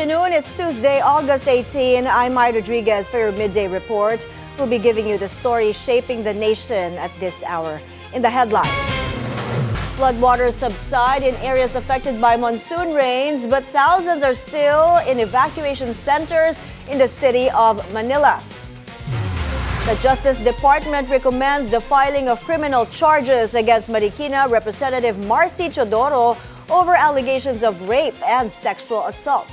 afternoon. It's Tuesday, August 18. I'm Mai Rodriguez for your midday report. We'll be giving you the story shaping the nation at this hour. In the headlines, floodwaters subside in areas affected by monsoon rains, but thousands are still in evacuation centers in the city of Manila. The Justice Department recommends the filing of criminal charges against Marikina Representative Marcy Teodoro over allegations of rape and sexual assault.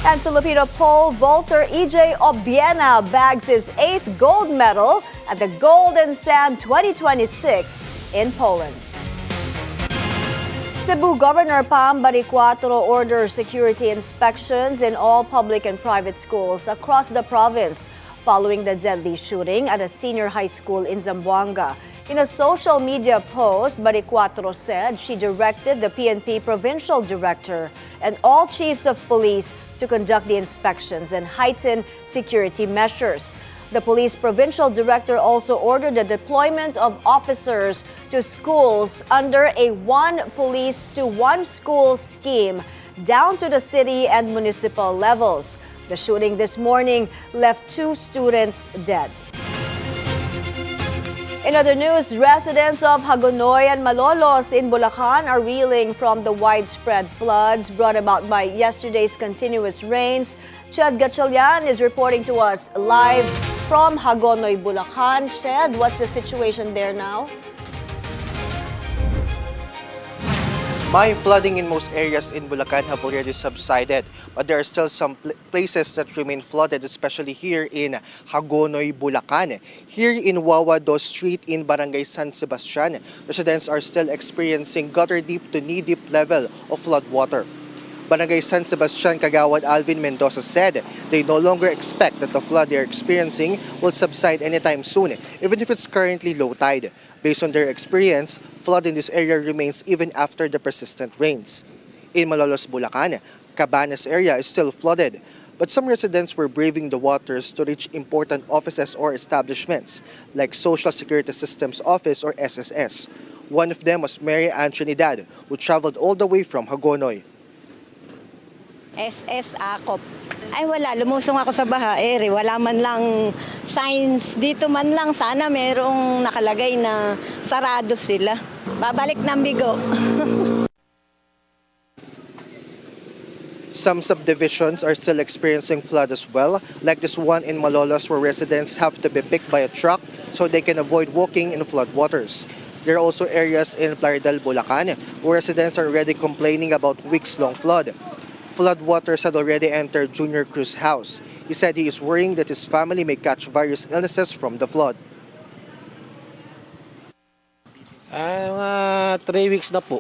And Filipino pole vaulter EJ Obiena bags his 8th gold medal at the Golden Sand 2026 in Poland. Cebu Governor Pam Baricuatro orders security inspections in all public and private schools across the province following the deadly shooting at a senior high school in Zamboanga. In a social media post, Baricuatro said she directed the PNP provincial director and all chiefs of police to conduct the inspections and heighten security measures. The police provincial director also ordered the deployment of officers to schools under a one police to one school scheme down to the city and municipal levels. The shooting this morning left 2 students dead. In other news, residents of Hagonoy and Malolos in Bulacan are reeling from the widespread floods brought about by yesterday's continuous rains. Ched Gatchalian is reporting to us live from Hagonoy, Bulacan. Ched, what's the situation there now? Flooding in most areas in Bulacan have already subsided, but there are still some places that remain flooded, especially here in Hagonoy, Bulacan. Here in Wawa Dos Street in Barangay San Sebastian, residents are still experiencing gutter-deep to knee-deep level of flood water. Barangay San Sebastian Kagawad Alvin Mendoza said they no longer expect that the flood they are experiencing will subside anytime soon, even if it's currently low tide. Based on their experience, flood in this area remains even after the persistent rains. In Malolos, Bulacan, Cabanas area is still flooded, but some residents were braving the waters to reach important offices or establishments like Social Security Systems Office or SSS. One of them was Mary Ann Trinidad, who traveled all the way from Hagonoy. SS Akop. Ay wala, lumusong ako sa baha, wala man lang signs. Dito man lang sana merong nakalagay na sarado sila. Babalik ng bigo. Some subdivisions are still experiencing flood as well, like this one in Malolos where residents have to be picked by a truck so they can avoid walking in flood waters. There are also areas in Plaridel, Bulacan, where residents are already complaining about weeks-long flood. Floodwaters had already entered Junior Cruz's house. He said he is worrying that his family may catch various illnesses from the flood. 3 weeks na po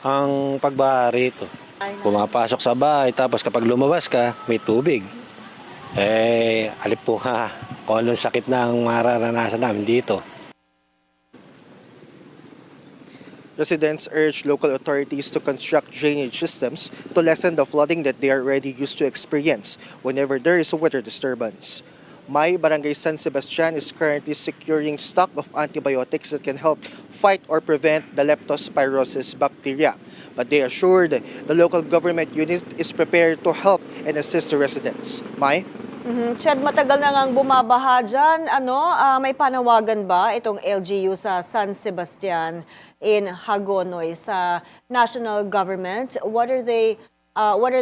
ang pagbaha rito. Pumapasok sa bahay, tapos kapag lumabas ka, may tubig. Alip po ha, kung anong sakit na ang mararanasan namin dito. Residents urge local authorities to construct drainage systems to lessen the flooding that they are already used to experience whenever there is a weather disturbance. Barangay San Sebastian is currently securing stock of antibiotics that can help fight or prevent the leptospirosis bacteria. But they assured the local government unit is prepared to help and assist the residents. Ched, matagal na ngang bumabaha dyan. May panawagan ba itong LGU sa San Sebastian in Hagonoy sa national government? What are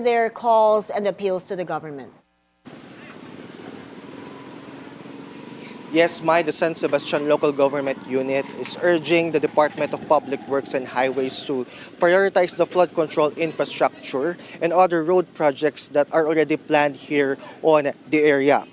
their calls and appeals to the government? Yes, the San Sebastian local government unit is urging the Department of Public Works and Highways to prioritize the flood control infrastructure and other road projects that are already planned here on the area.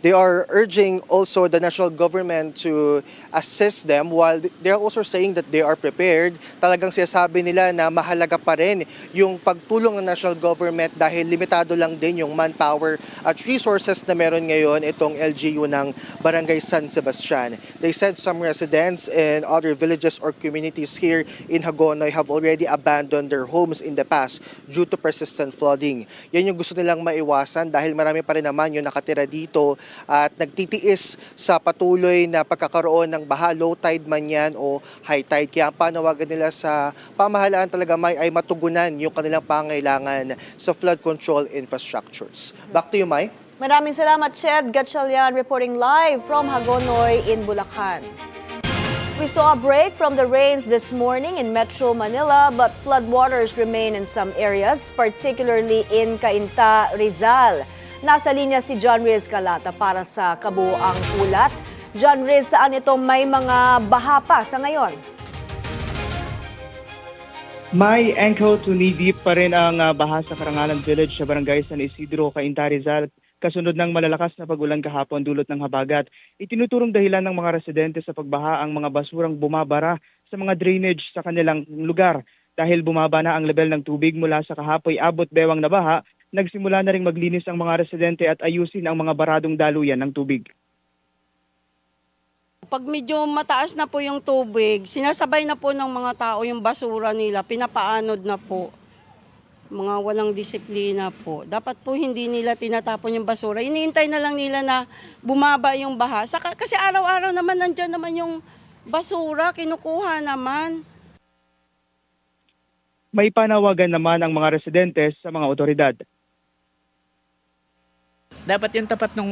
They are urging also the national government to assist them while they are also saying that they are prepared. Talagang sinasabi nila na mahalaga pa rin yung pagtulong ng national government dahil limitado lang din yung manpower at resources na meron ngayon itong LGU ng Barangay San Sebastian. They said some residents in other villages or communities here in Hagonoy have already abandoned their homes in the past due to persistent flooding. Yan yung gusto nilang maiwasan dahil marami pa rin naman yung nakatira dito at nagtitiis sa patuloy na pagkakaroon ng baha, low tide man yan o high tide. Kaya ang panawagan nila sa pamahalaan talaga ay matugunan yung kanilang pangailangan sa flood control infrastructures. Back to you, Mai. Maraming salamat, Ched Gatchalian, reporting live from Hagonoy in Bulacan. We saw a break from the rains this morning in Metro Manila, but floodwaters remain in some areas, particularly in Cainta, Rizal. Nasa linya si John Riz Calata para sa kabuuang ulat. John Riz, saan ito may mga baha pa sa ngayon? May ankle to knee deep pa rin ang baha sa Karangalan Village sa barangay San Isidro, Cainta, Rizal. Kasunod ng malalakas na pag-ulan kahapon dulot ng habagat, itinuturong dahilan ng mga residente sa pagbaha ang mga basurang bumabara sa mga drainage sa kanilang lugar. Dahil bumaba na ang level ng tubig mula sa kahapoy abot bewang na baha, nagsimula na ring maglinis ang mga residente at ayusin ang mga baradong daluyan ng tubig. Pag medyo mataas na po yung tubig, sinasabay na po ng mga tao yung basura nila, pinapaanod na po. Mga walang disiplina po. Dapat po hindi nila tinatapon yung basura. Iniintay na lang nila na bumaba yung baha. Kasi araw-araw naman nandyan naman yung basura, kinukuha naman. May panawagan naman ang mga residente sa mga otoridad. Dapat yung tapat ng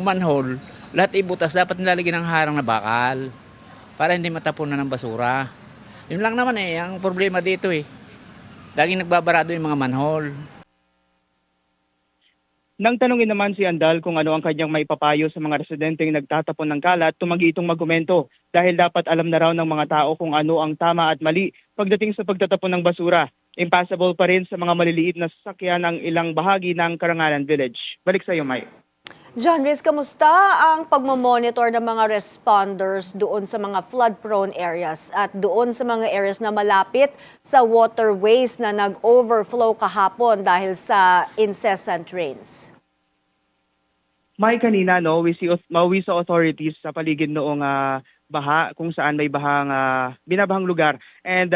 manhole, lahat ibutas, dapat nilalagyan ng harang na bakal para hindi matapunan ng basura. Yun lang naman ang problema dito Laging nagbabarado yung mga manhole. Nang tanungin naman si Andal kung ano ang kanyang maipapayo sa mga residenteng nagtatapon ng kalat, tumanggi itong magkomento dahil dapat alam na raw ng mga tao kung ano ang tama at mali pagdating sa pagtatapon ng basura. Impossible pa rin sa mga maliliit na sasakyan ang ilang bahagi ng Karangalan Village. Balik sa iyo, Mai. John Riz, kamusta ang pagmamonitor ng mga responders doon sa mga flood-prone areas at doon sa mga areas na malapit sa waterways na nag-overflow kahapon dahil sa incessant rains? May kanina, we saw authorities sa paligid noong baha, kung saan may binabahang lugar. And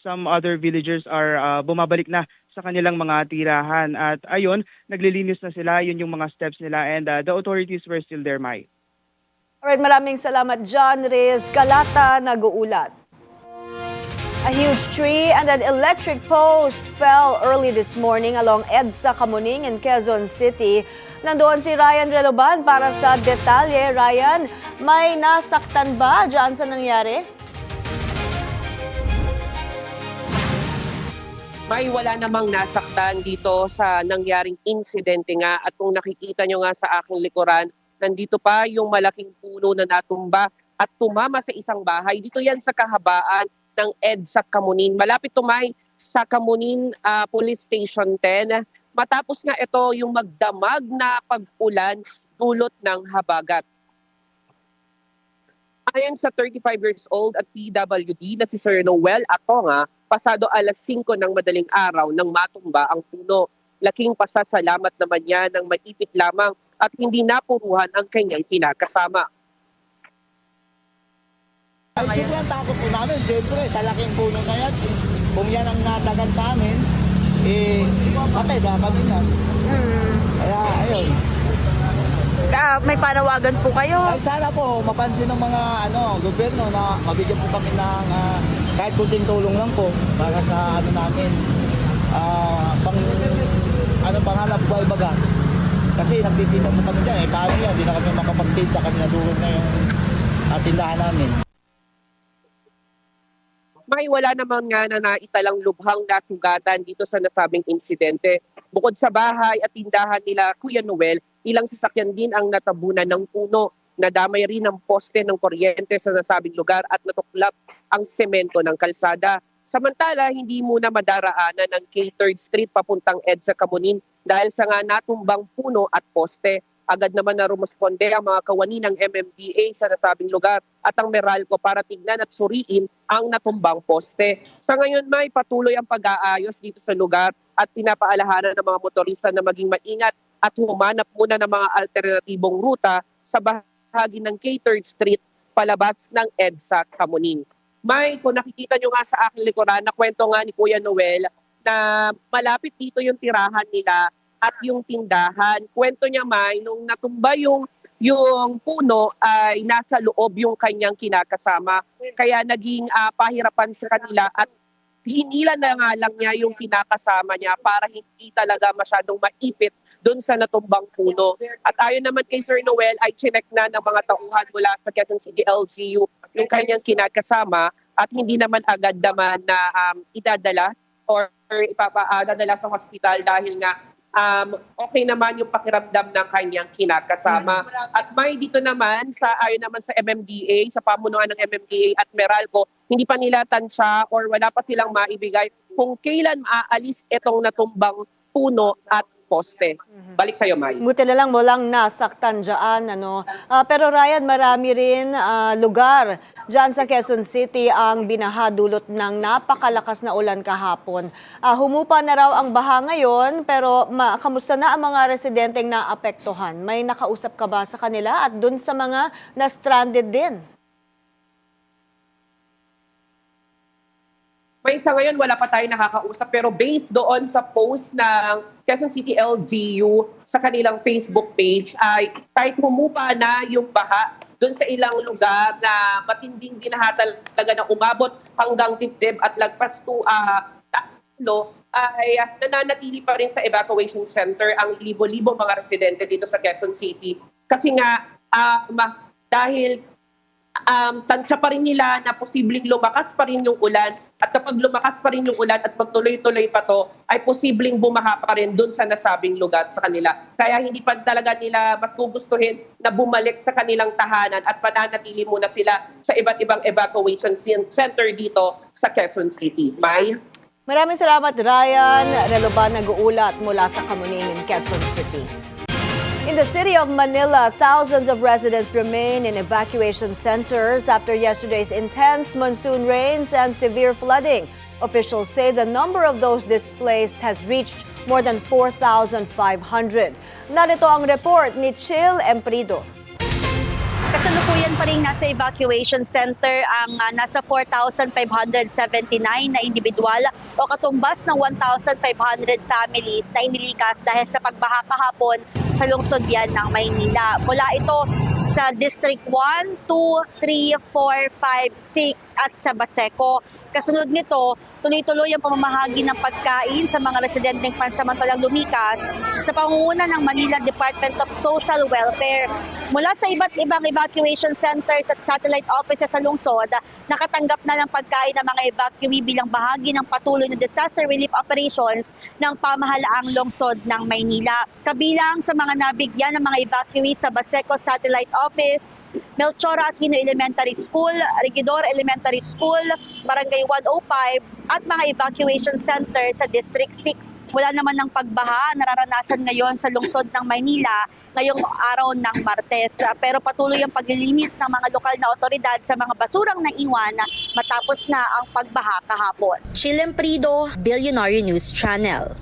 some other villagers are bumabalik na sa kanilang mga tirahan. At ayun, naglilinis na sila. Yun yung mga steps nila. And the authorities were still there, Mai. Alright, maraming salamat, John Riz Calata, nag-uulat. A huge tree and an electric post fell early this morning along EDSA Kamuning in Quezon City. Nandoon si Ryan Reloban para sa detalye. Ryan, may nasaktan ba dyan sa nangyari? May wala namang nasaktan dito sa nangyaring insidente nga at kung nakikita nyo nga sa aking likuran, nandito pa yung malaking puno na natumba at tumama sa isang bahay. Dito yan sa kahabaan ng EDSA Kamunin. Malapit tumay sa Kamunin Police Station 10. Matapos nga ito yung magdamag na pag-ulan dulot ng habagat. Ayon sa 35 years old at PWD na si Sir Noel Atonga, pasado alas 5 ng madaling araw nang matumba ang puno. Laking pasasalamat naman niya ng maipit lamang at hindi napuruhan ang kanyang kinakasama. Ay, siyempre ang takot po namin, siyempre sa laking puno na yan, kung yan ang natagan sa amin, patay na kami yan. Kaya ayun. May panawagan po kayo? Ay, sana po mapansin ng mga gobyerno na mabigyan po kami ng kahit kunting tulong lang po para sa namin pangalap buhay baga. Kasi nagtitinda po kami dyan, paano yan, hindi na kami makapagtinda, kami nadurog na yung tindahan namin. May wala naman nga na naitalang lubhang nasugatan dito sa nasabing insidente. Bukod sa bahay at tindahan nila Kuya Noel, ilang sasakyan din ang natabunan ng puno. Nadamay rin ang poste ng kuryente sa nasabing lugar at natuklap ang semento ng kalsada. Samantala, hindi muna madaraanan ng K3rd Street papuntang EDSA Kamunin dahil sa nga natumbang puno at poste. Agad naman na rumusponde ang mga kawani ng MMDA sa nasabing lugar at ang Meralco para tignan at suriin ang natumbang poste. Sa ngayon, may patuloy ang pag-aayos dito sa lugar at pinapaalahanan ng mga motorista na maging maingat at humanap muna ng mga alternatibong ruta sa bahagi ng K3rd Street palabas ng EDSA Kamuning. May, kung nakikita nyo nga sa aking likuran, na kwento nga ni Kuya Noel na malapit dito yung tirahan nila at yung tindahan. Kwento niya, Mai, nung natumba yung puno ay nasa loob yung kanyang kinakasama. Kaya naging pahirapan sa kanila at hinila na nga lang niya yung kinakasama niya para hindi talaga masyadong maipit doon sa natumbang puno. At ayon naman kay Sir Noel, ay chinek na ng mga tauhan mula sa Quezon City LGU yung kanyang kinakasama at hindi naman agad naman na idadala or ipapadadala sa hospital dahil nga okay naman yung pakiramdam ng kanyang kinakasama. At may dito naman, ayon naman sa MMDA, sa pamunuan ng MMDA at Meralco, hindi pa nila tansya or wala pa silang maibigay kung kailan maaalis itong natumbang puno at poste. Balik sa'yo, Mai. Buti na lang walang nasaktan dyan. Pero Ryan, marami rin lugar dyan sa Quezon City ang binaha dulot ng napakalakas na ulan kahapon. Humupa na raw ang baha ngayon, pero kamusta na ang mga residenteng naapektuhan? May nakausap ka ba sa kanila at dun sa mga na-stranded din? May sa ngayon wala pa tayo nakakausap pero based doon sa post ng Quezon City LGU sa kanilang Facebook page ay kahit humupa na yung baha doon sa ilang lugar na matinding binaha talaga na umabot hanggang dibdib at lagpas to tatlo ay nananatili pa rin sa evacuation center ang libo-libo mga residente dito sa Quezon City. Kasi nga dahil tansya pa rin nila na posibleng lumakas pa rin yung ulan at kapag lumakas pa rin yung ulan at pagtuloy-tuloy pa to ay posibleng bumaha pa rin dun sa nasabing lugar sa kanila. Kaya hindi pa talaga nila mas gugustuhin na bumalik sa kanilang tahanan at pananatili muna sila sa iba't ibang evacuation center dito sa Quezon City. Mai? Maraming salamat, Ryan. Reloban nag-uulat mula sa Kamuning, Quezon City. In the city of Manila, thousands of residents remain in evacuation centers after yesterday's intense monsoon rains and severe flooding. Officials say the number of those displaced has reached more than 4,500. Narito ang report ni Chill Emprido. Kasalukuyan pa rin nasa evacuation center ang nasa 4,579 na individual o katumbas ng 1,500 families na inilikas dahil sa pagbaha kahapon sa lungsod yan ng Maynila. Mula ito sa District 1, 2, 3, 4, 5, 6 at sa Baseco. Kasunod nito, tuloy-tuloy ang pamamahagi ng pagkain sa mga residenteng pansamantalang lumikas sa pangunguna ng Manila Department of Social Welfare. Mula sa iba't ibang evacuation centers at satellite offices sa lungsod, nakatanggap na ng pagkain ng mga evacuee bilang bahagi ng patuloy na disaster relief operations ng pamahalaang lungsod ng Maynila. Kabilang sa mga nabigyan ng mga evacuee sa Baseco Satellite Office, Melchor Aquino Elementary School, Regidor Elementary School, Barangay 105 at mga evacuation center sa District 6. Wala naman ng pagbaha nararanasan ngayon sa lungsod ng Maynila ngayong araw ng Martes. Pero patuloy ang paglilinis ng mga lokal na otoridad sa mga basurang naiwan matapos na ang pagbaha kahapon. Chilemprido, Bilyonaryo News Channel.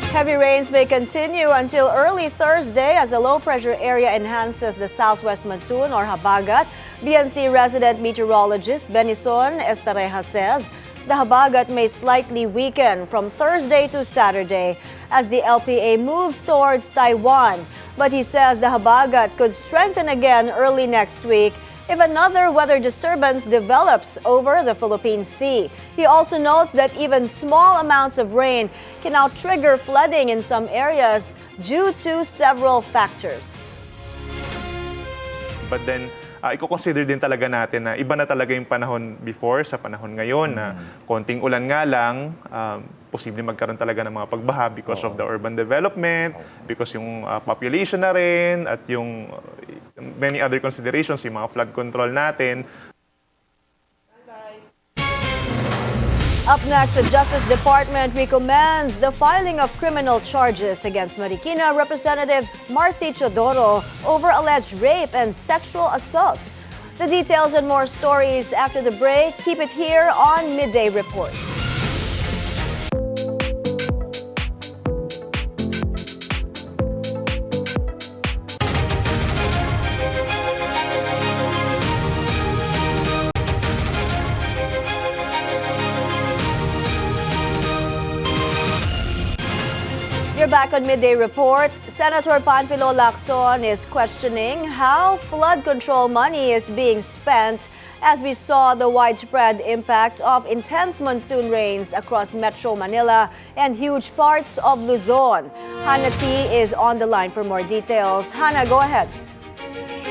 Heavy rains may continue until early Thursday as a low-pressure area enhances the southwest monsoon or habagat. BNC resident meteorologist Benison Estareja says the habagat may slightly weaken from Thursday to Saturday as the LPA moves towards Taiwan. But he says the habagat could strengthen again early next week if another weather disturbance develops over the Philippine Sea. He also notes that even small amounts of rain can now trigger flooding in some areas due to several factors. But then, i-consider din talaga natin na iba na talaga yung panahon before sa panahon ngayon na konting ulan nga lang, posible magkaroon talaga ng mga pagbaha because of the urban development, because yung population na rin at yung many other considerations, yung mga flood control natin. Up next, the Justice Department recommends the filing of criminal charges against Marikina Representative Marcy Teodoro over alleged rape and sexual assault. The details and more stories after the break. Keep it here on Midday Report. You're back on Midday Report. Senator Panfilo Lacson is questioning how flood control money is being spent as we saw the widespread impact of intense monsoon rains across Metro Manila and huge parts of Luzon. Hannah T. is on the line for more details. Hannah, go ahead.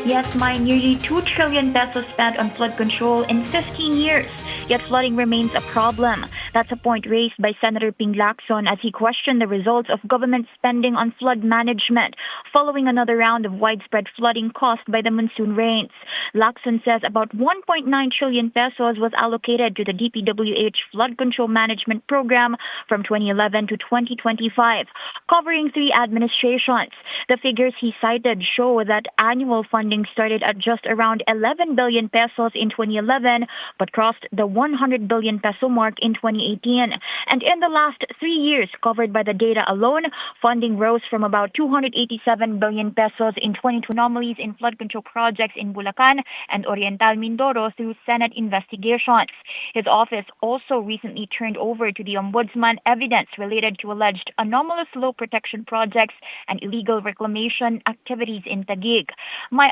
Yes, nearly 2 trillion pesos spent on flood control in 15 years. Yet flooding remains a problem. That's a point raised by Senator Ping Lacson as he questioned the results of government spending on flood management following another round of widespread flooding caused by the monsoon rains. Lacson says about 1.9 trillion pesos was allocated to the DPWH Flood Control Management Program from 2011 to 2025, covering 3 administrations. The figures he cited show that annual funding started at just around 11 billion pesos in 2011 but crossed the 100 billion peso mark in 2018. And in the last 3 years covered by the data alone, funding rose from about 287 billion pesos in 22 anomalies in flood control projects in Bulacan and Oriental Mindoro through Senate investigations. His office also recently turned over to the Ombudsman evidence related to alleged anomalous low protection projects and illegal reclamation activities in Taguig.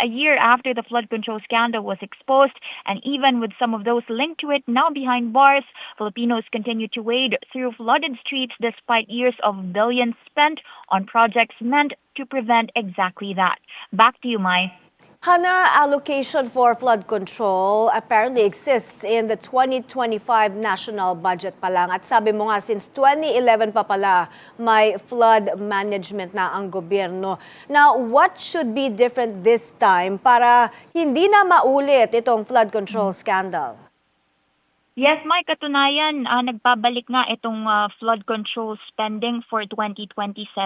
A year after the flood control scandal was exposed, and even with some of those linked to it now behind bars, Filipinos continue to wade through flooded streets despite years of billions spent on projects meant to prevent exactly that. Back to you, Mai. Hannah, allocation for flood control apparently exists in the 2025 national budget pa lang. At sabi mo nga, since 2011 pa pala, may flood management na ang gobyerno. Now, what should be different this time para hindi na maulit itong flood control scandal? Yes, katunayan, nagpabalik nga itong flood control spending for 2027.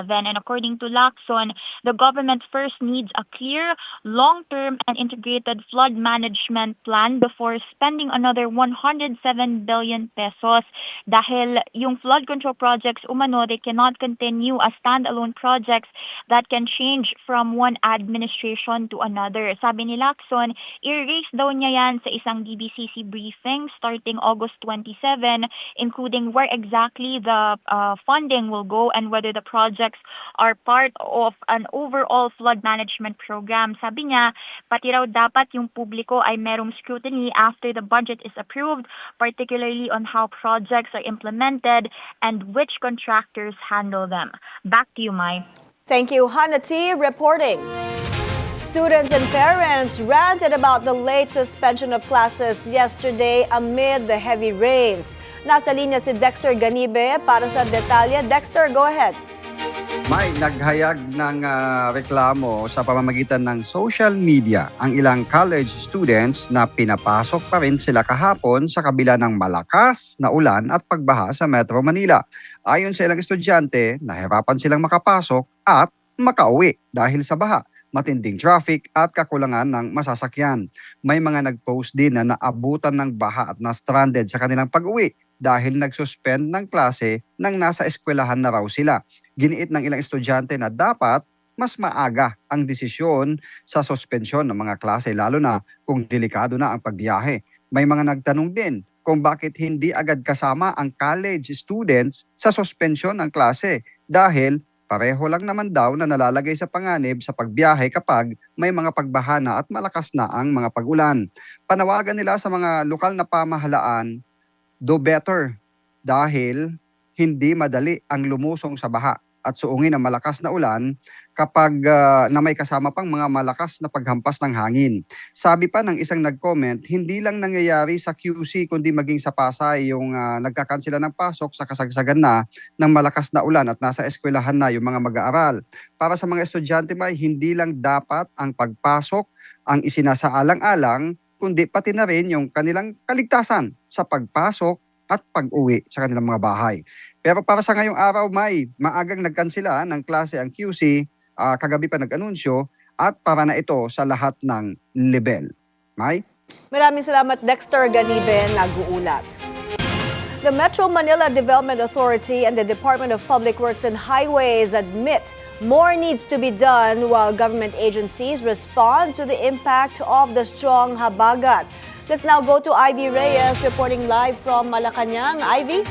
And according to Lacson, the government first needs a clear, long-term and integrated flood management plan before spending another 107 billion pesos. Dahil yung flood control projects, they cannot continue as standalone projects that can change from one administration to another. Sabi ni Lacson, i-raise daw niya yan sa isang DBCC briefing starting August 27, including where exactly the funding will go and whether the projects are part of an overall flood management program. Sabi niya, pati raw dapat yung publiko ay merong scrutiny after the budget is approved, particularly on how projects are implemented and which contractors handle them. Back to you, Mai. Thank you, Hannah T. reporting. Students and parents ranted about the late suspension of classes yesterday amid the heavy rains. Nasa linya si Dexter Ganibe para sa detalye. Dexter, go ahead. May naghayag ng reklamo sa pamamagitan ng social media ang ilang college students na pinapasok pa rin sila kahapon sa kabila ng malakas na ulan at pagbaha sa Metro Manila. Ayon sa ilang estudyante, nahirapan silang makapasok at makauwi dahil sa baha, matinding traffic at kakulangan ng masasakyan. May mga nag-post din na naabutan ng baha at na-stranded sa kanilang pag-uwi dahil nag-suspend ng klase nang nasa eskwelahan na raw sila. Giniit ng ilang estudyante na dapat mas maaga ang desisyon sa suspensyon ng mga klase lalo na kung delikado na ang pagbiyahe. May mga nagtanong din kung bakit hindi agad kasama ang college students sa suspensyon ng klase dahil pareho lang naman daw na nalalagay sa panganib sa pagbiyahe kapag may mga pagbahana at malakas na ang mga pag-ulan. Panawagan nila sa mga lokal na pamahalaan, do better dahil hindi madali ang lumusong sa baha at suungin ng malakas na ulan kapag na may kasama pang mga malakas na paghampas ng hangin. Sabi pa ng isang nag-comment, hindi lang nangyayari sa QC kundi maging sa Pasay yung nagkakansela ng pasok sa kasagsagan na ng malakas na ulan at nasa eskwelahan na yung mga mag-aaral. Para sa mga estudyante hindi lang dapat ang pagpasok ang isinasaalang-alang kundi pati na rin yung kanilang kaligtasan sa pagpasok at pag-uwi sa kanilang mga bahay. Pero para sa ngayong araw, maagang nagkansela ng klase ang QC, kagabi pa nag-anunsyo at para na ito sa lahat ng level. Mai? Maraming salamat, Dexter Ganibe, nag-uulat. The Metro Manila Development Authority and the Department of Public Works and Highways admit more needs to be done while government agencies respond to the impact of the strong habagat. Let's now go to Ivy Reyes reporting live from Malacanang. Ivy?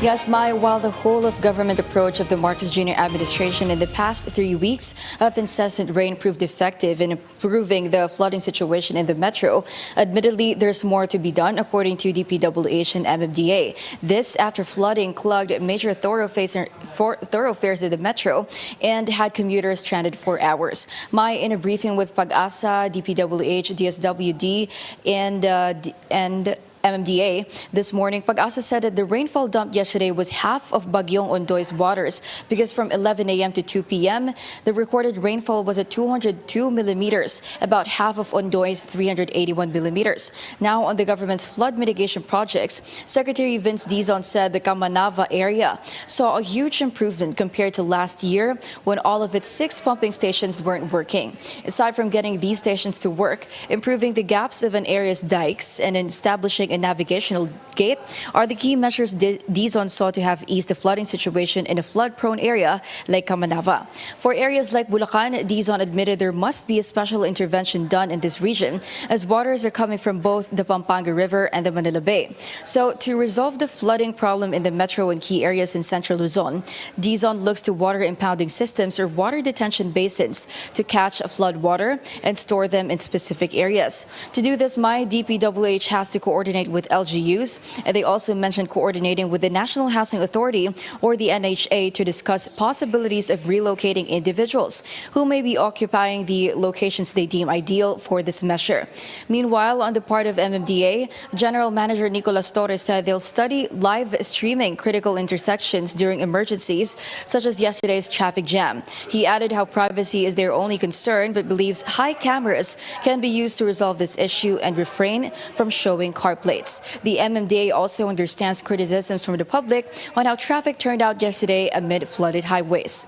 Yes, Mai, while the whole of government approach of the Marcos Jr. administration in the past 3 weeks of incessant rain proved effective in improving the flooding situation in the metro, admittedly, there's more to be done, according to DPWH and MMDA. This after flooding clogged major thoroughfares in the metro and had commuters stranded for hours. Mai, in a briefing with Pag-asa, DPWH, DSWD, and MMDA this morning, Pag-asa said that the rainfall dumped yesterday was half of Bagyong Ondoy's waters because from 11 a.m. to 2 p.m., the recorded rainfall was at 202 millimeters, about half of Ondoy's 381 millimeters. Now, on the government's flood mitigation projects, Secretary Vince Dizon said the Kamanava area saw a huge improvement compared to last year when all of its 6 pumping stations weren't working. Aside from getting these stations to work, improving the gaps of an area's dikes and establishing a navigational gate are the key measures Dizon saw to have eased the flooding situation in a flood-prone area like Kamanava. For areas like Bulacan, Dizon admitted there must be a special intervention done in this region as waters are coming from both the Pampanga River and the Manila Bay. So to resolve the flooding problem in the metro and key areas in Central Luzon, Dizon looks to water impounding systems or water detention basins to catch flood water and store them in specific areas. To do this, my DPWH has to coordinate with LGUs, and they also mentioned coordinating with the National Housing Authority or the NHA to discuss possibilities of relocating individuals who may be occupying the locations they deem ideal for this measure. Meanwhile, on the part of MMDA, General Manager Nicolas Torres said they'll study live streaming critical intersections during emergencies, such as yesterday's traffic jam. He added how privacy is their only concern, but believes high cameras can be used to resolve this issue and refrain from showing car plates. The MMDA also understands criticisms from the public on how traffic turned out yesterday amid flooded highways.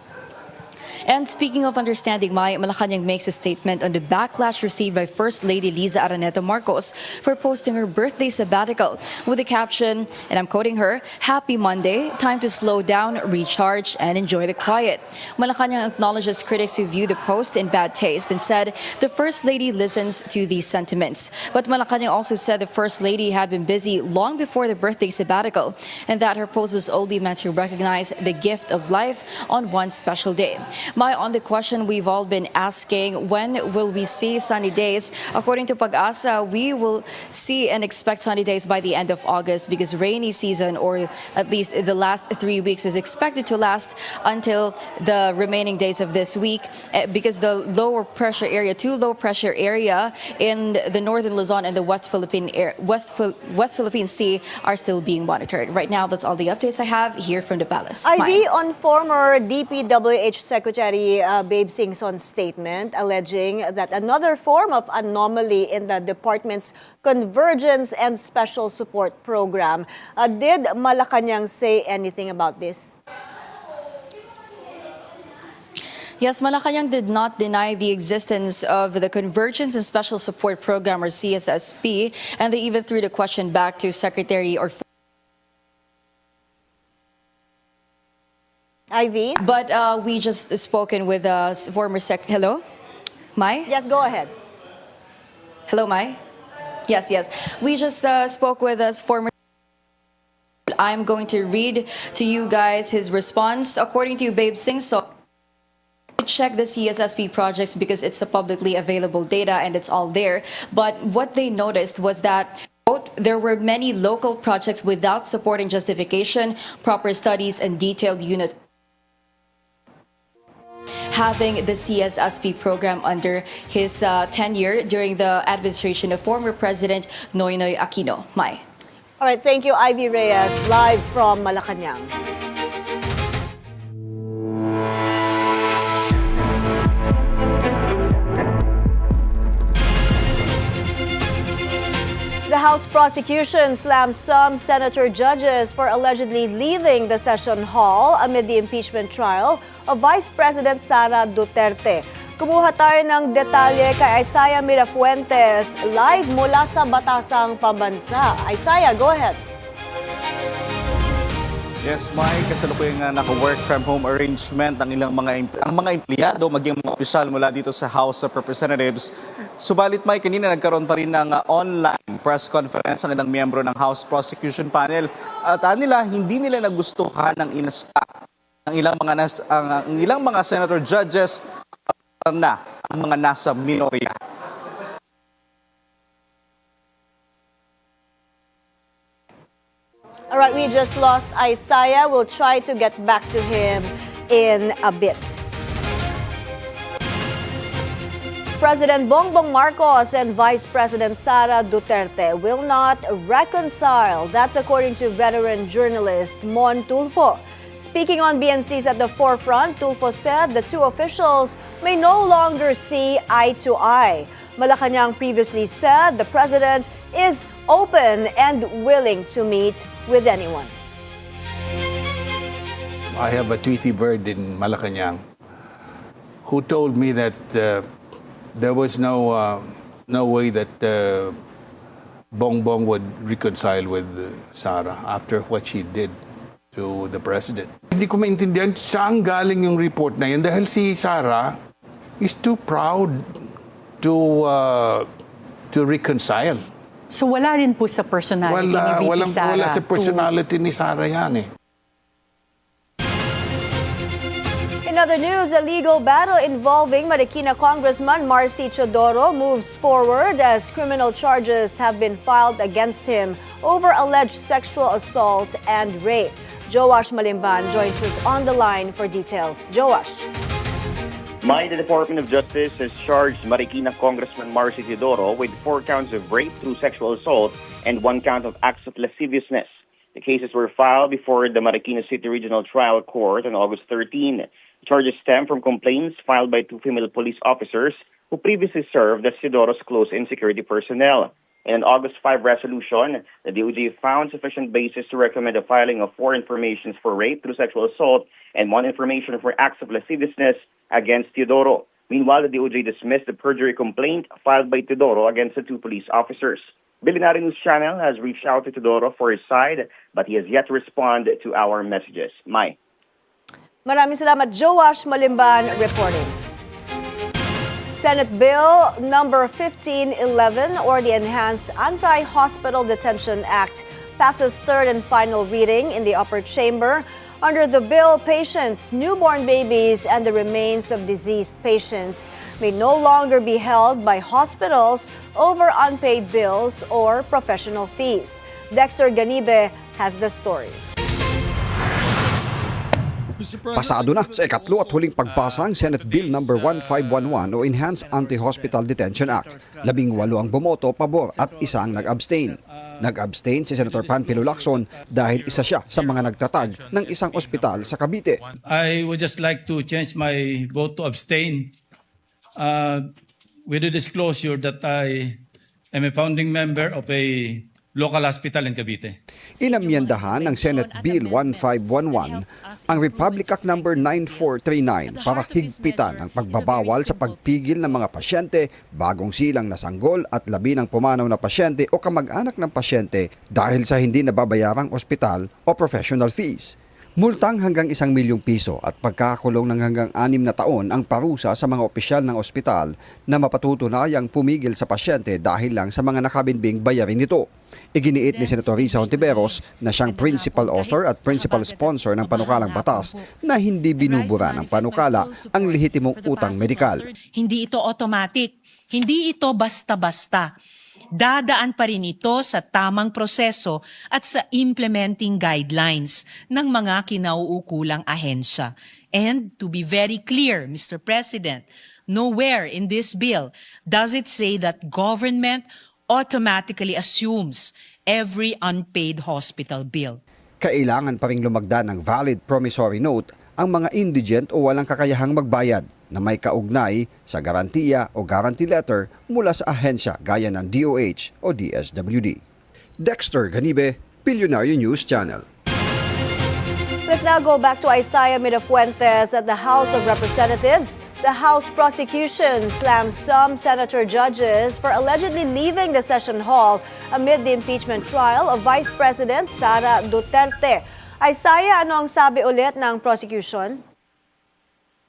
And speaking of understanding, Malacanang makes a statement on the backlash received by First Lady Liza Araneta Marcos for posting her birthday sabbatical with the caption, and I'm quoting her, "Happy Monday, time to slow down, recharge, and enjoy the quiet." Malacanang acknowledges critics who view the post in bad taste and said the First Lady listens to these sentiments. But Malacanang also said the First Lady had been busy long before the birthday sabbatical and that her post was only meant to recognize the gift of life on one special day. On the question we've all been asking, when will we see sunny days? According to Pag-asa, we will see and expect sunny days by the end of August because rainy season, or at least the last 3 weeks, is expected to last until the remaining days of this week because the lower pressure area, 2 low pressure area in the northern Luzon and the West Philippine Sea are still being monitored. Right now, that's all the updates I have here from the palace. Ivy, on former DPWH Secretary Babe Singson's statement alleging that another form of anomaly in the department's convergence and special support program. Did Malacanang say anything about this? Yes, Malacanang did not deny the existence of the Convergence and Special Support Program, or CSSP, and they even threw the question back to Secretary or Ivy? But we just spoken with former Hello? Mai? Yes, go ahead. Hello, Mai? Yes. We just spoke with former. I'm going to read to you guys his response. According to Babe Singson, check the CSSP projects because it's the publicly available data and it's all there. But what they noticed was that there were many local projects without supporting justification, proper studies, and detailed unit having the CSSP program under his tenure during the administration of former President Noynoy Aquino. Mai. All right, thank you, Ivy Reyes, live from Malacanang. The House prosecution slammed some senator judges for allegedly leaving the session hall amid the impeachment trial of Vice President Sara Duterte. Kumuha tayo ng detalye kay Isaiah Mirafuentes live mula sa Batasang Pambansa. Isaiah, go ahead. Yes, Mai, kasalukuyang naka-work from home arrangement ang mga empleyado maging mga opisyal mula dito sa House of Representatives. Subalit, Mai, kanina nagkaroon pa rin ng online press conference ang ilang miyembro ng House Prosecution Panel at hindi nila nagustuhan ng inasta ang ilang mga senator judges na ang mga nasa minorya. All right, we just lost Isaiah. We'll try to get back to him in a bit. President Bongbong Marcos and Vice President Sara Duterte will not reconcile. That's according to veteran journalist Mon Tulfo. Speaking on BNC's At the Forefront, Tulfo said the two officials may no longer see eye to eye. Malacanang previously said the president is open and willing to meet with anyone. I have a Tweety bird in Malacanang who told me that there was no way that Bongbong would reconcile with Sara after what she did to the president. Hindi ko maintindihan saan galing yung report na yun dahil si Sara is too proud to reconcile. So wala rin po sa personality ni VP Sara? Wala sa personality ni Sara yan eh. In other news, a legal battle involving Marikina Congressman Marcy Teodoro moves forward as criminal charges have been filed against him over alleged sexual assault and rape. Joash Malimban joins us on the line for details. Joash. The Department of Justice has charged Marikina Congressman Marcy Teodoro with 4 counts of rape through sexual assault and 1 count of acts of lasciviousness. The cases were filed before the Marikina City Regional Trial Court on August 13. The charges stem from complaints filed by 2 female police officers who previously served as Teodoro's close-in security personnel. In an August 5 resolution, the DOJ found sufficient basis to recommend the filing of 4 informations for rape through sexual assault and 1 information for acts of lasciviousness against Teodoro. Meanwhile, the DOJ dismissed the perjury complaint filed by Teodoro against the 2 police officers. Bilyonaryo News Channel has reached out to Teodoro for his side, but he has yet to respond to our messages. Mai. Maraming salamat, Joash Malimban reporting. Senate Bill number 1511 or the Enhanced Anti-Hospital Detention Act passes 3rd and final reading in the upper chamber. Under the bill, patients, newborn babies, and the remains of deceased patients may no longer be held by hospitals over unpaid bills or professional fees. Dexter Ganibe has the story. Pasado na sa ikatlo at huling pagbasa ang Senate Bill No. 1511 o Enhanced Anti-Hospital Detention Act. 18 ang bumoto pabor at 1 ang nag-abstain. Nag-abstain si Senator Panfilo Lacson dahil isa siya sa mga nagtatag ng isang ospital sa Cavite. I would just like to change my vote to abstain with the disclosure that I am a founding member of a local hospital in Cavite. Inamyendahan ng Senate Bill 1511 ang Republic Act No. 9439 para higpitan ang pagbabawal sa pagpigil ng mga pasyente, bagong silang nasanggol at labi ng pumanaw na pasyente o kamag-anak ng pasyente dahil sa hindi nababayarang ospital o professional fees. Multang hanggang 1 milyong piso at pagkakulong ng hanggang 6 na taon ang parusa sa mga opisyal ng ospital na mapatutunayang pumigil sa pasyente dahil lang sa mga nakabinbing bayarin nito. Iginiit ni Senator Risa Hontiveros na siyang principal author at principal sponsor ng panukalang batas na hindi binubura ng panukala ang lehitimong utang medikal. Hindi ito automatic, hindi ito basta-basta. Dadaan pa rin ito sa tamang proseso at sa implementing guidelines ng mga kinauukulang ahensya. And to be very clear, Mr. President, nowhere in this bill does it say that government automatically assumes every unpaid hospital bill. Kailangan pa ring lumagda ng valid promissory note ang mga indigent o walang kakayahang magbayad na may kaugnay sa garantiya o guarantee letter mula sa ahensya gaya ng DOH o DSWD. Dexter Ganibe, Bilyonaryo News Channel. Let's now go back to Isaiah Mirafuentes at the House of Representatives. The House prosecution slammed some senator judges for allegedly leaving the session hall amid the impeachment trial of Vice President Sara Duterte. Isaiah, ano ang sabi ulit ng prosecution?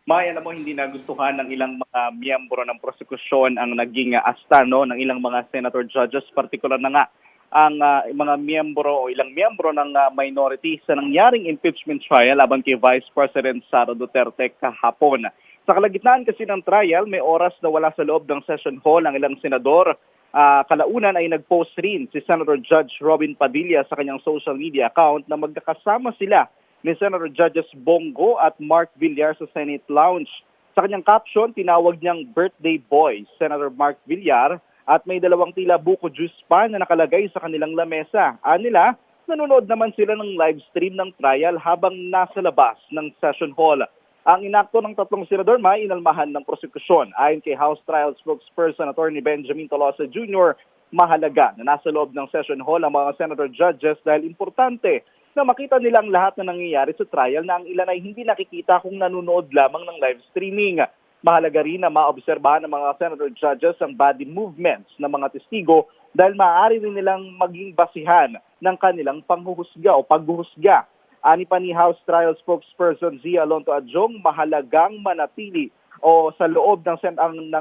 May, alam mo, hindi nagustuhan ng ilang mga miyembro ng prosekusyon ang naging asta ng ilang mga senator judges, partikular na nga ang mga miyembro o ilang miyembro ng minority sa nangyaring impeachment trial laban kay Vice President Sara Duterte kahapon. Sa kalagitnaan kasi ng trial, may oras na wala sa loob ng session hall ang ilang senador. Kalaunan ay nag-post rin si Senator Judge Robin Padilla sa kanyang social media account na magkakasama sila ni Senator Judges Bongo at Mark Villar sa Senate Lounge. Sa kanyang caption, tinawag niyang birthday boy, Senator Mark Villar, at may dalawang tila buko juice pa na nakalagay sa kanilang lamesa. Anila, nanonood naman sila ng live stream ng trial habang nasa labas ng session hall. Ang inakto ng tatlong senador may inalmahan ng prosekusyon. Ayon kay House Trial Spokesperson Attorney Benjamin Tolosa Jr., mahalaga na nasa loob ng session hall ang mga senator judges dahil importante na makita nilang lahat na nangyayari sa trial na ang ilan ay hindi nakikita kung nanonood lamang ng live streaming. Mahalaga rin na maobserbahan ng mga senator judges ang body movements ng mga testigo dahil maaari rin nilang maging basihan ng kanilang panghuhusga o paghuhusga. Ani pa ni House Trial Spokesperson Zia Alonto Adjong, mahalagang manatili o sa loob ng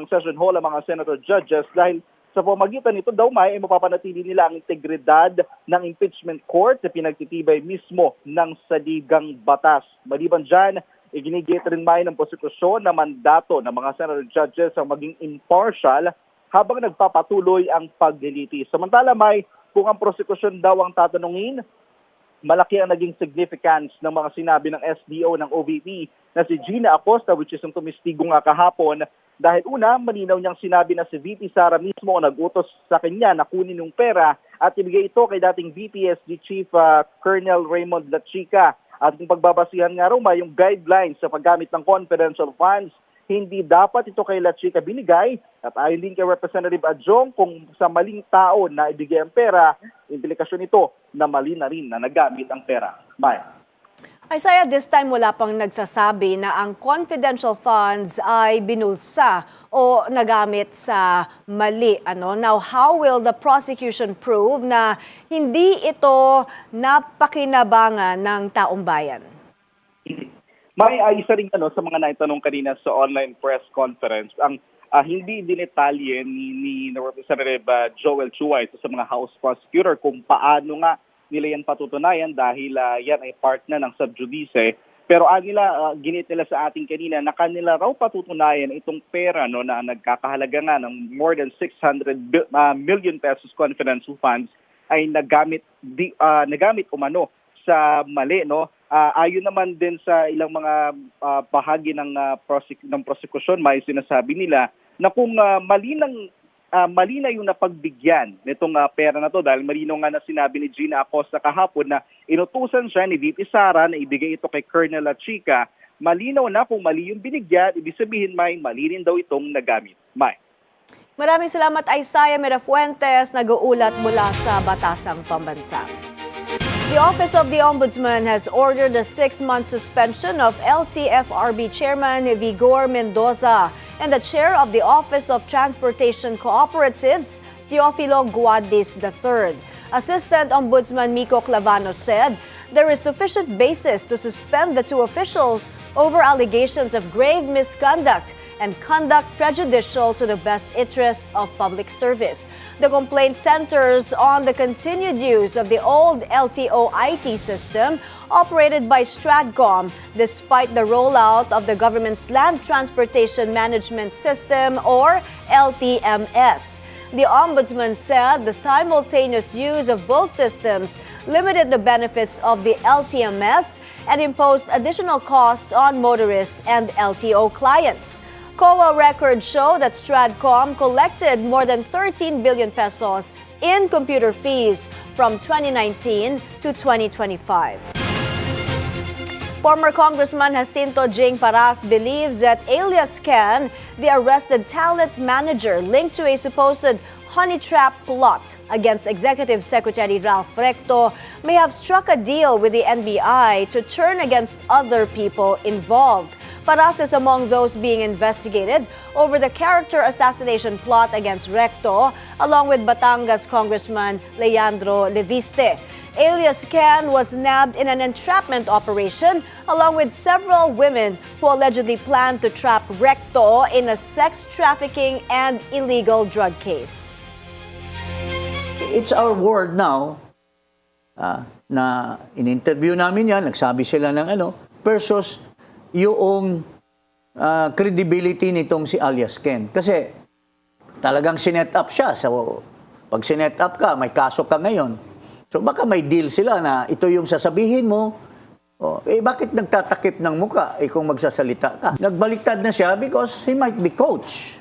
session hall ang mga senator judges dahil sa pamagitan nito daw ay mapapanatili nila ang integridad ng impeachment court na pinagtitibay mismo ng saligang batas. Maliban dyan, iginigit rin may ng prosekusyon na mandato ng mga senator judges ang maging impartial habang nagpapatuloy ang paglilitis. Samantala may, kung ang prosekusyon daw ang tatanungin, malaki ang naging significance ng mga sinabi ng SDO ng OVP na si Gina Acosta, which is ang tumistigo nga kahapon, dahil una, malinaw niyang sinabi na si VP Sara mismo ang nag-utos sa kanya na kunin yung pera at ibigay ito kay dating VPSD Chief Colonel Raymond Lachica. At kung pagbabasihan nga raw yung guidelines sa paggamit ng confidential funds, hindi dapat ito kay Lachica binigay at ayon din kay Representative Adjong kung sa maling tao na ibigay ang pera, implikasyon ito na mali na rin na nagamit ang pera. Maya. Isaiah, this time wala pang nagsasabi na ang confidential funds ay binulsa o nagamit sa mali. Now, how will the prosecution prove na hindi ito napakinabangan ng taong bayan? May isa rin sa mga naitanong kanina sa online press conference, ang hindi dinetalye ni Representative Joel Chuay sa mga House Prosecutor kung paano nga nila yan patutunayan dahil yan ay part na ng subjudice. Pero ginit nila sa ating kanina na kanila raw patutunayan itong pera na nagkakahalaga nga ng more than 600 million pesos confidential funds ay nagamit umano sa mali. Ayon naman din sa ilang mga bahagi ng prosekusyon, may sinasabi nila na kung mali na yung napagbigyan nitong pera na to dahil malinaw nga na sinabi ni Gina Acosta kahapon na inutusan siya ni VP Sara na ibigay ito kay Colonel Lachica, malinaw na kung mali yung binigyan, ibig sabihin mali rin daw itong nagamit. Maraming salamat Isaiah Mirafuentes, nag-uulat mula sa Batasang Pambansa. The Office of the Ombudsman has ordered a 6-month suspension of LTFRB Chairman Vigor Mendoza and the Chair of the Office of Transportation Cooperatives, Teofilo Guadis III. Assistant Ombudsman Miko Clavano said there is sufficient basis to suspend the two officials over allegations of grave misconduct and conduct prejudicial to the best interest of public service. The complaint centers on the continued use of the old LTO IT system operated by Stratcom despite the rollout of the government's Land Transportation Management System or LTMS. The Ombudsman said the simultaneous use of both systems limited the benefits of the LTMS and imposed additional costs on motorists and LTO clients. COA records show that Stratcom collected more than 13 billion pesos in computer fees from 2019 to 2025. Former Congressman Jacinto Jing Paras believes that alias Ken, the arrested talent manager linked to a supposed honey trap plot against Executive Secretary Ralph Recto, may have struck a deal with the NBI to turn against other people involved. Paras is among those being investigated over the character assassination plot against Recto, along with Batangas Congressman Leandro Leviste. alias Ken was nabbed in an entrapment operation along with several women who allegedly planned to trap Recto in a sex trafficking and illegal drug case. It's our world now na in-interview namin yan, nagsabi sila ng versus yung credibility nitong si alias Ken. Kasi talagang sinet up siya. So, pag sinet up ka, may kaso ka ngayon. So, baka may deal sila na ito yung sasabihin mo. Bakit nagtatakip ng muka kung magsasalita ka? Nagbaliktad na siya because he might be coach.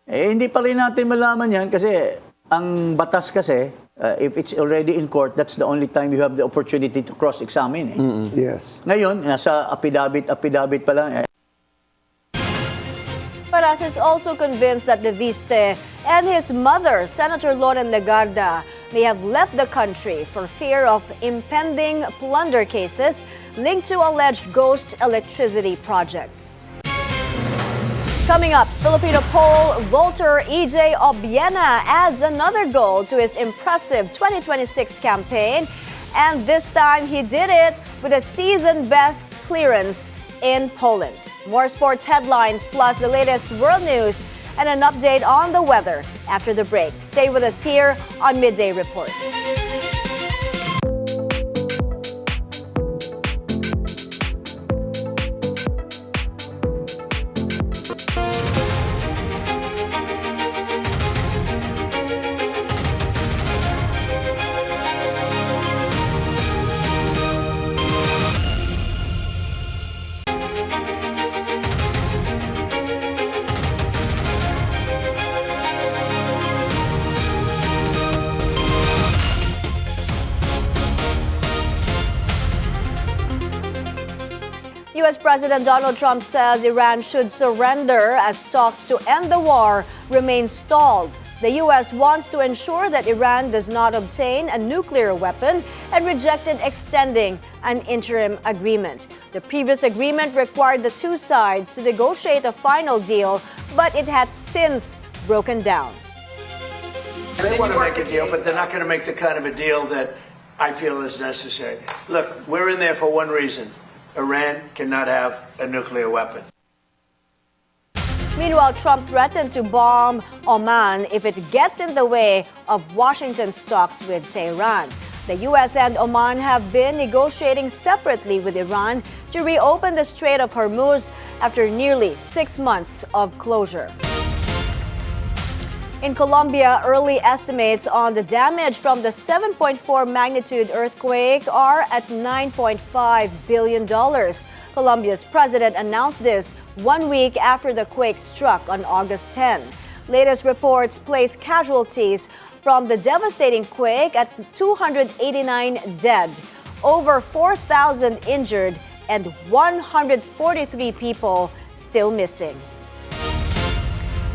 Hindi pa rin natin malaman yan kasi ang batas kasi, if it's already in court, that's the only time you have the opportunity to cross-examine. Yes. Ngayon, nasa affidavit pa lang. Paras is also convinced that De Viste and his mother, Senator Loren Legarda, may have left the country for fear of impending plunder cases linked to alleged ghost electricity projects. Coming up, Filipino pole vaulter EJ Obiena adds another goal to his impressive 2026 campaign, and this time he did it with a season-best clearance in Poland. More sports headlines plus the latest world news and an update on the weather after the break. Stay with us here on Midday Report. U.S. President Donald Trump says Iran should surrender as talks to end the war remain stalled. The U.S. wants to ensure that Iran does not obtain a nuclear weapon and rejected extending an interim agreement. The previous agreement required the two sides to negotiate a final deal, but it had since broken down. They want to make a deal, but they're not going to make the kind of a deal that I feel is necessary. Look, we're in there for one reason. Iran cannot have a nuclear weapon. Meanwhile, Trump threatened to bomb Oman if it gets in the way of Washington's talks with Tehran. The U.S. and Oman have been negotiating separately with Iran to reopen the Strait of Hormuz after nearly 6 months of closure. In Colombia, early estimates on the damage from the 7.4 magnitude earthquake are at $9.5 billion. Colombia's president announced this 1 week after the quake struck on August 10. Latest reports place casualties from the devastating quake at 289 dead, over 4,000 injured, and 143 people still missing.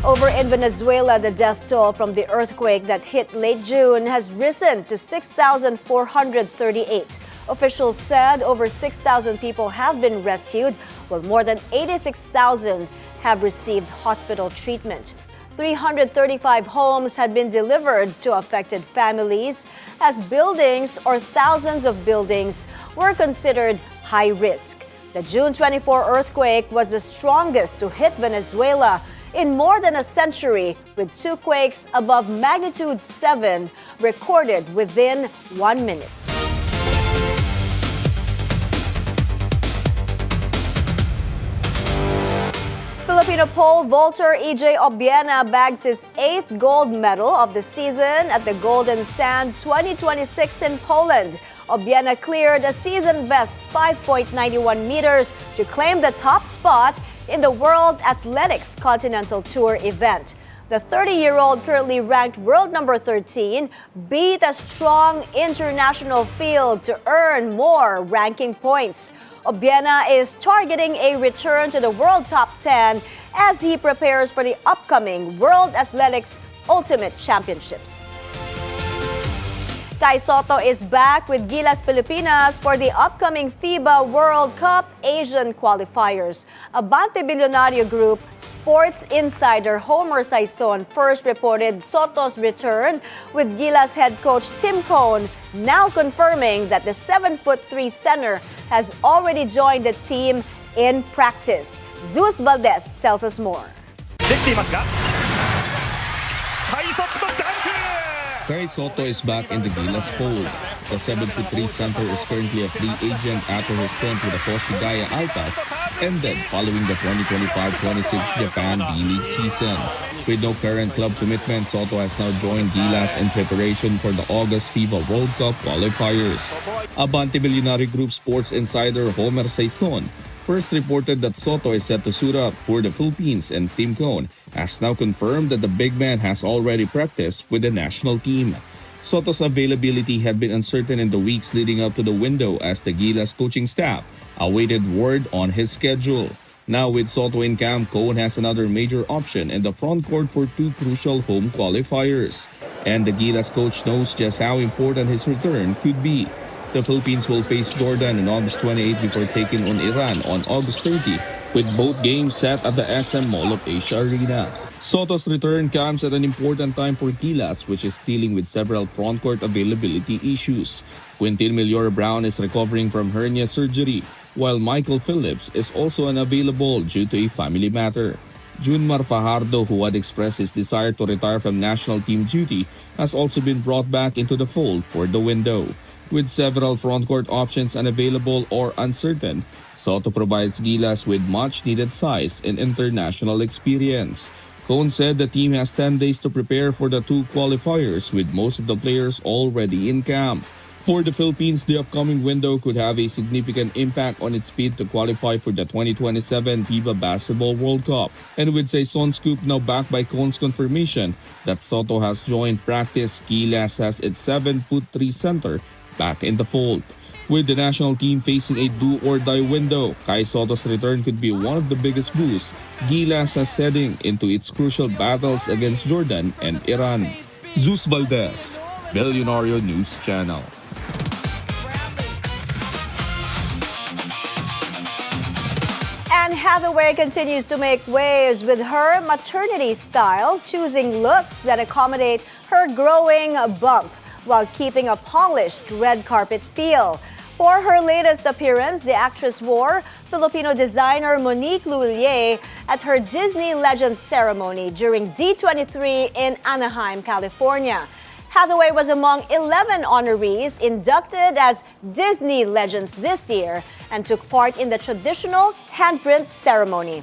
Over in Venezuela, the death toll from the earthquake that hit late June has risen to 6,438. Officials said over 6,000 people have been rescued, while more than 86,000 have received hospital treatment. 335 homes had been delivered to affected families as buildings or thousands of buildings were considered high risk. The June 24 earthquake was the strongest to hit Venezuela in more than a century, with 2 quakes above magnitude 7 recorded within 1 minute. Filipino pole vaulter EJ Obiena bags his 8th gold medal of the season at the Golden Sand 2026 in Poland. Obiena cleared a season-best 5.91 meters to claim the top spot in the World Athletics Continental Tour event. The 30-year-old, currently ranked world number 13, beat a strong international field to earn more ranking points. Obiena is targeting a return to the world top 10 as he prepares for the upcoming World Athletics Ultimate Championships. Kai Soto is back with Gilas Pilipinas for the upcoming FIBA World Cup Asian qualifiers. Abante Bilyonaryo Group Sports Insider Homer Saison first reported Soto's return, with Gilas head coach Tim Cone now confirming that the 7'3" center has already joined the team in practice. Zeus Valdez tells us more. Kai Soto is back in the Gilas fold. The 7'3" center is currently a free agent after his stint with the Koshigaya Altas ended following the 2025-26 Japan B-League season. With no current club commitment, Soto has now joined Gilas in preparation for the August FIBA World Cup qualifiers. Abante Bilyonaryo Group Sports Insider Homer Saison first reported that Soto is set to suit up for the Philippines, and Tim Cone has now confirmed that the big man has already practiced with the national team. Soto's availability had been uncertain in the weeks leading up to the window as the Gilas coaching staff awaited word on his schedule. Now with Soto in camp, Cone has another major option in the front court for two crucial home qualifiers. And the Gilas coach knows just how important his return could be. The Philippines will face Jordan on August 28 before taking on Iran on August 30, with both games set at the SM Mall of Asia Arena. Soto's return comes at an important time for Gilas, which is dealing with several frontcourt availability issues. Quintin Meliora Brown is recovering from hernia surgery, while Michael Phillips is also unavailable due to a family matter. Junmar Fajardo, who had expressed his desire to retire from national team duty, has also been brought back into the fold for the window. With several frontcourt options unavailable or uncertain, Soto provides Gilas with much-needed size and international experience. Cone said the team has 10 days to prepare for the two qualifiers, with most of the players already in camp. For the Philippines, the upcoming window could have a significant impact on its bid to qualify for the 2027 FIBA Basketball World Cup. And with Saison Scoop now backed by Cone's confirmation that Soto has joined practice, Gilas has its 7'3" center back in the fold. With the national team facing a do-or-die window, Kai Soto's return could be one of the biggest boosts Gilas has heading into its crucial battles against Jordan and Iran. Zeus Valdez, Bilyonaryo News Channel. Anne Hathaway continues to make waves with her maternity style, choosing looks that accommodate her growing bump while keeping a polished red carpet feel. For her latest appearance, the actress wore Filipino designer Monique Loulier at her Disney Legends ceremony during D23 in Anaheim, California. Hathaway was among 11 honorees inducted as Disney Legends this year and took part in the traditional handprint ceremony.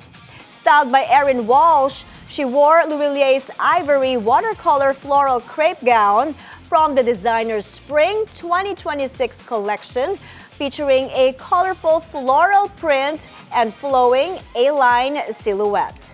Styled by Erin Walsh, she wore Louilier's ivory watercolor floral crepe gown from the designer's Spring 2026 collection, featuring a colorful floral print and flowing A-line silhouette.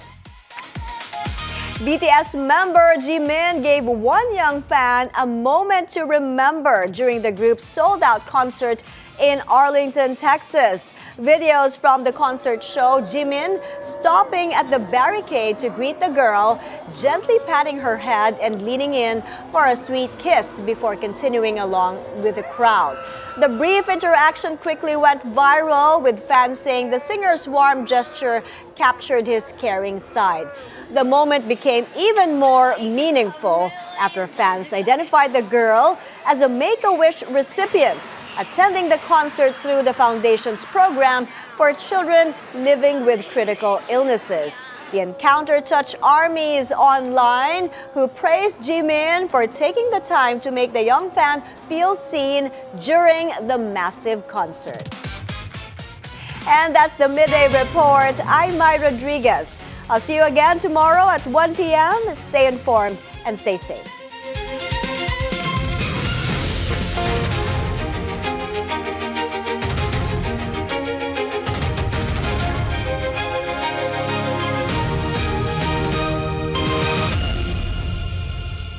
BTS member Jimin gave one young fan a moment to remember during the group's sold-out concert in Arlington, Texas. Videos from the concert show Jimin stopping at the barricade to greet the girl, gently patting her head and leaning in for a sweet kiss before continuing along with the crowd. The brief interaction quickly went viral, with fans saying the singer's warm gesture captured his caring side. The moment became even more meaningful after fans identified the girl as a Make-A-Wish recipient attending the concert through the foundation's program for children living with critical illnesses. The encounter touched armies online who praised Jimin for taking the time to make the young fan feel seen during the massive concert. And that's the Midday Report. I'm Mai Rodriguez. I'll see you again tomorrow at 1 p.m. Stay informed and stay safe.